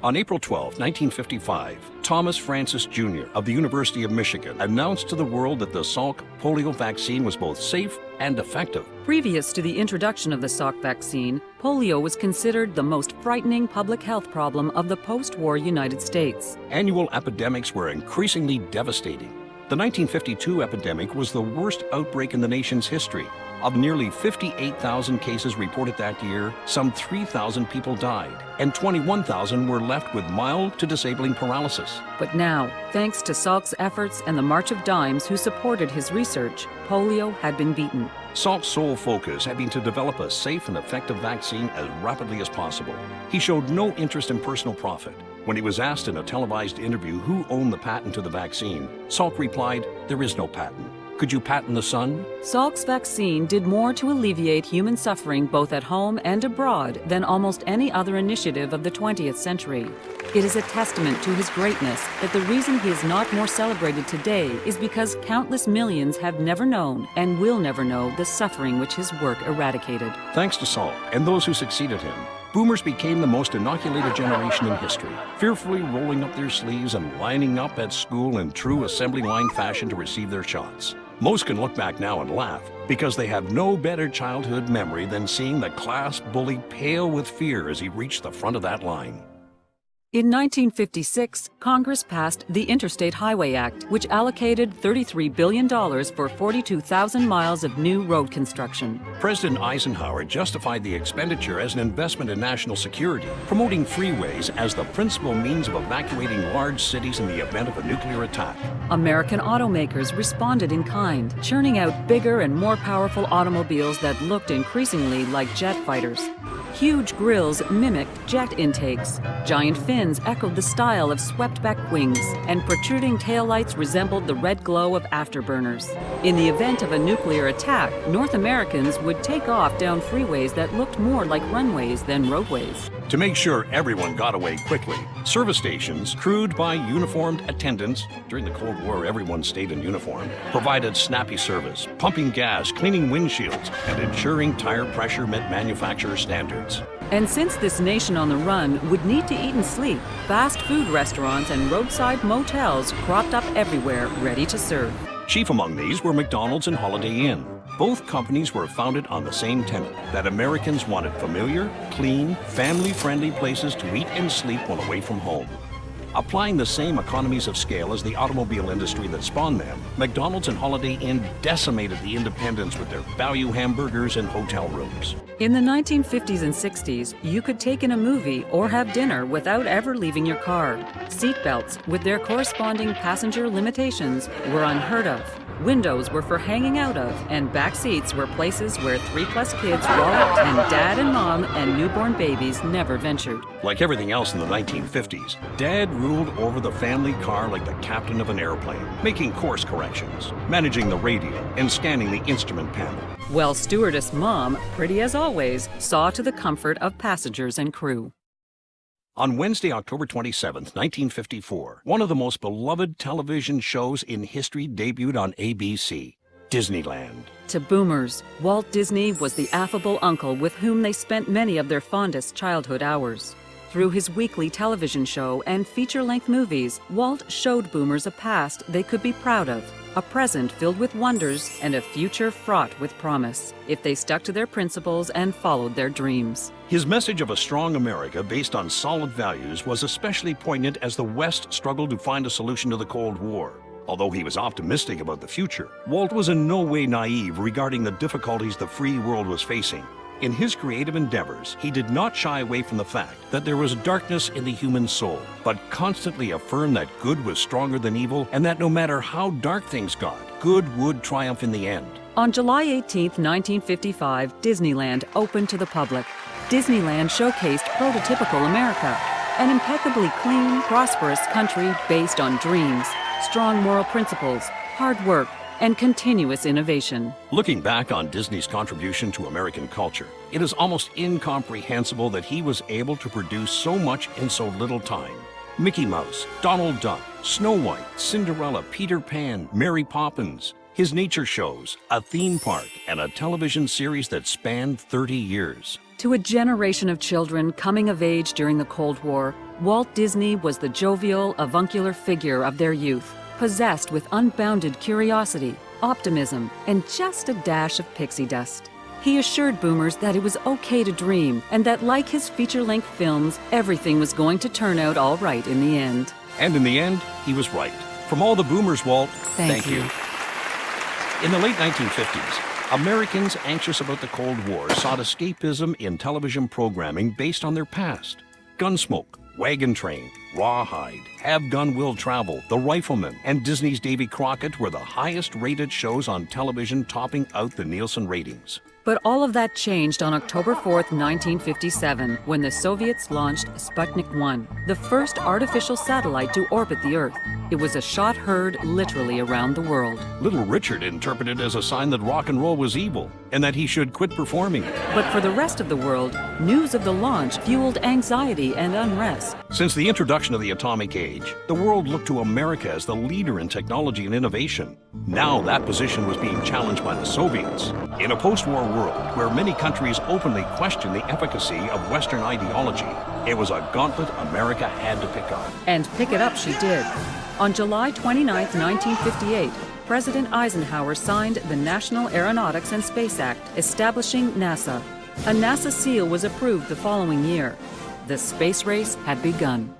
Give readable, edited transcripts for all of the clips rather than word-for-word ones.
On April 12, 1955, Thomas Francis Jr. of the University of Michigan announced to the world that the Salk polio vaccine was both safe and effective. Previous to the introduction of the Salk vaccine, polio was considered the most frightening public health problem of the post-war United States. Annual epidemics were increasingly devastating. The 1952 epidemic was the worst outbreak in the nation's history. Of nearly 58,000 cases reported that year, some 3,000 people died, and 21,000 were left with mild to disabling paralysis. But now, thanks to Salk's efforts and the March of Dimes who supported his research, polio had been beaten. Salk's sole focus had been to develop a safe and effective vaccine as rapidly as possible. He showed no interest in personal profit. When he was asked in a televised interview who owned the patent to the vaccine, Salk replied, "There is no patent. Could you patent the sun?" Salk's vaccine did more to alleviate human suffering both at home and abroad than almost any other initiative of the 20th century. It is a testament to his greatness that the reason he is not more celebrated today is because countless millions have never known and will never know the suffering which his work eradicated. Thanks to Salk and those who succeeded him, boomers became the most inoculated generation in history, fearfully rolling up their sleeves and lining up at school in true assembly line fashion to receive their shots. Most can look back now and laugh because they have no better childhood memory than seeing the class bully pale with fear as he reached the front of that line. In 1956, Congress passed the Interstate Highway Act, which allocated $33 billion for 42,000 miles of new road construction. President Eisenhower justified the expenditure as an investment in national security, promoting freeways as the principal means of evacuating large cities in the event of a nuclear attack. American automakers responded in kind, churning out bigger and more powerful automobiles that looked increasingly like jet fighters. Huge grills mimicked jet intakes. Giant fins echoed the style of swept-back wings, and protruding taillights resembled the red glow of afterburners. In the event of a nuclear attack, North Americans would take off down freeways that looked more like runways than roadways. To make sure everyone got away quickly, service stations, crewed by uniformed attendants — during the Cold War everyone stayed in uniform — provided snappy service, pumping gas, cleaning windshields, and ensuring tire pressure met manufacturer standards. And since this nation on the run would need to eat and sleep, fast food restaurants and roadside motels cropped up everywhere, ready to serve. Chief among these were McDonald's and Holiday Inn. Both companies were founded on the same tenet, that Americans wanted familiar, clean, family-friendly places to eat and sleep when away from home. Applying the same economies of scale as the automobile industry that spawned them, McDonald's and Holiday Inn decimated the independents with their value hamburgers and hotel rooms. In the 1950s and 60s, you could take in a movie or have dinner without ever leaving your car. Seatbelts, with their corresponding passenger limitations, were unheard of. Windows were for hanging out of, and back seats were places where 3+ kids rollicked and dad and mom and newborn babies never ventured. Like everything else in the 1950s, Dad ruled over the family car like the captain of an airplane, making course corrections, managing the radio, and scanning the instrument panel. While stewardess Mom, pretty as always, saw to the comfort of passengers and crew. On Wednesday, October 27, 1954, one of the most beloved television shows in history debuted on ABC, Disneyland. To boomers, Walt Disney was the affable uncle with whom they spent many of their fondest childhood hours. Through his weekly television show and feature-length movies, Walt showed boomers a past they could be proud of, a present filled with wonders, and a future fraught with promise, if they stuck to their principles and followed their dreams. His message of a strong America based on solid values was especially poignant as the West struggled to find a solution to the Cold War. Although he was optimistic about the future, Walt was in no way naive regarding the difficulties the free world was facing. In his creative endeavors, he did not shy away from the fact that there was darkness in the human soul, but constantly affirmed that good was stronger than evil and that no matter how dark things got, good would triumph in the end. On July 18, 1955, Disneyland opened to the public. Disneyland showcased prototypical America, an impeccably clean, prosperous country based on dreams, strong moral principles, hard work, and continuous innovation. Looking back on Disney's contribution to American culture, it is almost incomprehensible that he was able to produce so much in so little time. Mickey Mouse, Donald Duck, Snow White, Cinderella, Peter Pan, Mary Poppins, his nature shows, a theme park, and a television series that spanned 30 years. To a generation of children coming of age during the Cold War, Walt Disney was the jovial, avuncular figure of their youth, possessed with unbounded curiosity, optimism, and just a dash of pixie dust. He assured boomers that it was okay to dream and that, like his feature-length films, everything was going to turn out all right in the end. And in the end, he was right. From all the boomers, Walt, thank you. In the late 1950s, Americans anxious about the Cold War sought escapism in television programming based on their past. Gunsmoke, Wagon Train, Rawhide, Have Gun Will Travel, The Rifleman, and Disney's Davy Crockett were the highest-rated shows on television, topping out the Nielsen ratings. But all of that changed on October 4th, 1957, when the Soviets launched Sputnik 1, the first artificial satellite to orbit the Earth. It was a shot heard literally around the world. Little Richard interpreted it as a sign that rock and roll was evil and that he should quit performing. But for the rest of the world, news of the launch fueled anxiety and unrest. Since the introduction of the atomic age, the world looked to America as the leader in technology and innovation. Now that position was being challenged by the Soviets. In a post-war world where many countries openly questioned the efficacy of Western ideology, it was a gauntlet America had to pick up. And pick it up she did. On July 29, 1958, President Eisenhower signed the National Aeronautics and Space Act, establishing NASA. A NASA seal was approved the following year. The space race had begun.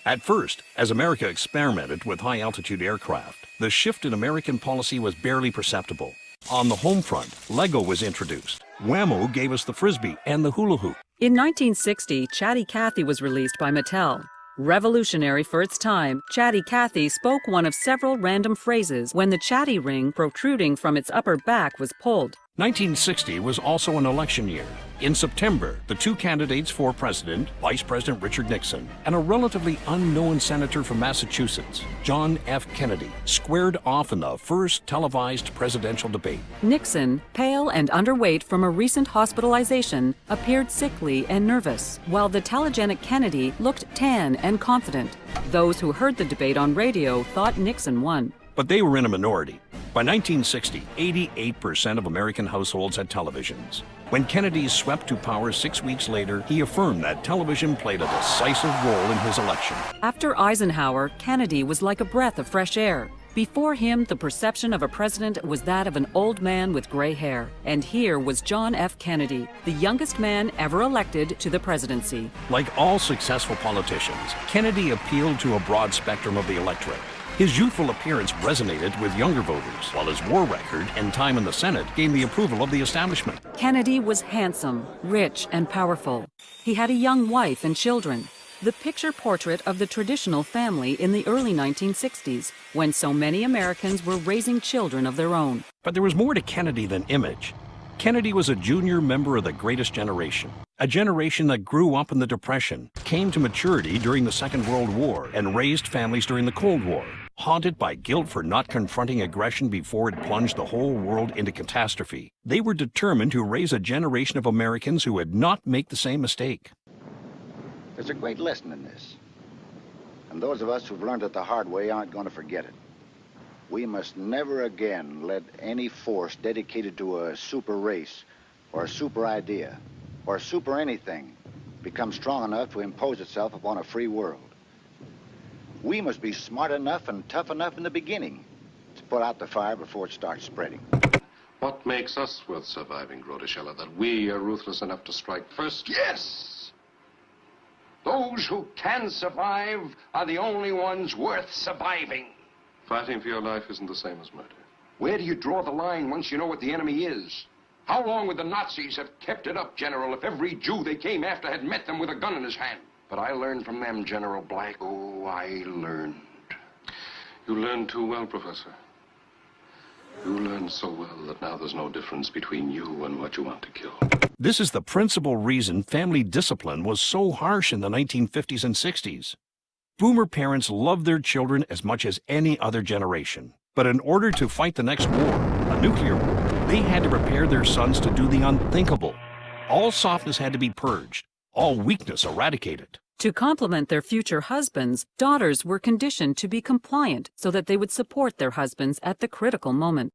At first, as America experimented with high-altitude aircraft, the shift in American policy was barely perceptible. On the home front, Lego was introduced. Whammo gave us the Frisbee and the hula hoop. In 1960, Chatty Cathy was released by Mattel. Revolutionary for its time, Chatty Cathy spoke one of several random phrases when the chatty ring protruding from its upper back was pulled. 1960 was also an election year. In September, the two candidates for president, Vice President Richard Nixon, and a relatively unknown senator from Massachusetts, John F. Kennedy, squared off in the first televised presidential debate. Nixon, pale and underweight from a recent hospitalization, appeared sickly and nervous, while the telegenic Kennedy looked tan and confident. Those who heard the debate on radio thought Nixon won. But they were in a minority. By 1960, 88% of American households had televisions. When Kennedy swept to power 6 weeks later, he affirmed that television played a decisive role in his election. After Eisenhower, Kennedy was like a breath of fresh air. Before him, the perception of a president was that of an old man with gray hair. And here was John F. Kennedy, the youngest man ever elected to the presidency. Like all successful politicians, Kennedy appealed to a broad spectrum of the electorate. His youthful appearance resonated with younger voters, while his war record and time in the Senate gained the approval of the establishment. Kennedy was handsome, rich, and powerful. He had a young wife and children. The picture portrait of the traditional family in the early 1960s, when so many Americans were raising children of their own. But there was more to Kennedy than image. Kennedy was a junior member of the greatest generation, a generation that grew up in the Depression, came to maturity during the Second World War, and raised families during the Cold War. Haunted by guilt for not confronting aggression before it plunged the whole world into catastrophe, they were determined to raise a generation of Americans who would not make the same mistake. There's a great lesson in this, and those of us who've learned it the hard way aren't going to forget it. We must never again let any force dedicated to a super race or a super idea or super anything become strong enough to impose itself upon a free world. We must be smart enough and tough enough in the beginning to put out the fire before it starts spreading. What makes us worth surviving, Groteshella, that we are ruthless enough to strike first? Yes! Those who can survive are the only ones worth surviving. Fighting for your life isn't the same as murder. Where do you draw the line once you know what the enemy is? How long would the Nazis have kept it up, General, if every Jew they came after had met them with a gun in his hand? But I learned from them, General Black. Oh, I learned. You learned too well, Professor. You learned so well that now there's no difference between you and what you want to kill. This is the principal reason family discipline was so harsh in the 1950s and 60s. Boomer parents loved their children as much as any other generation. But in order to fight the next war, a nuclear war, they had to prepare their sons to do the unthinkable. All softness had to be purged, all weakness eradicated. To complement their future husbands, daughters were conditioned to be compliant so that they would support their husbands at the critical moment.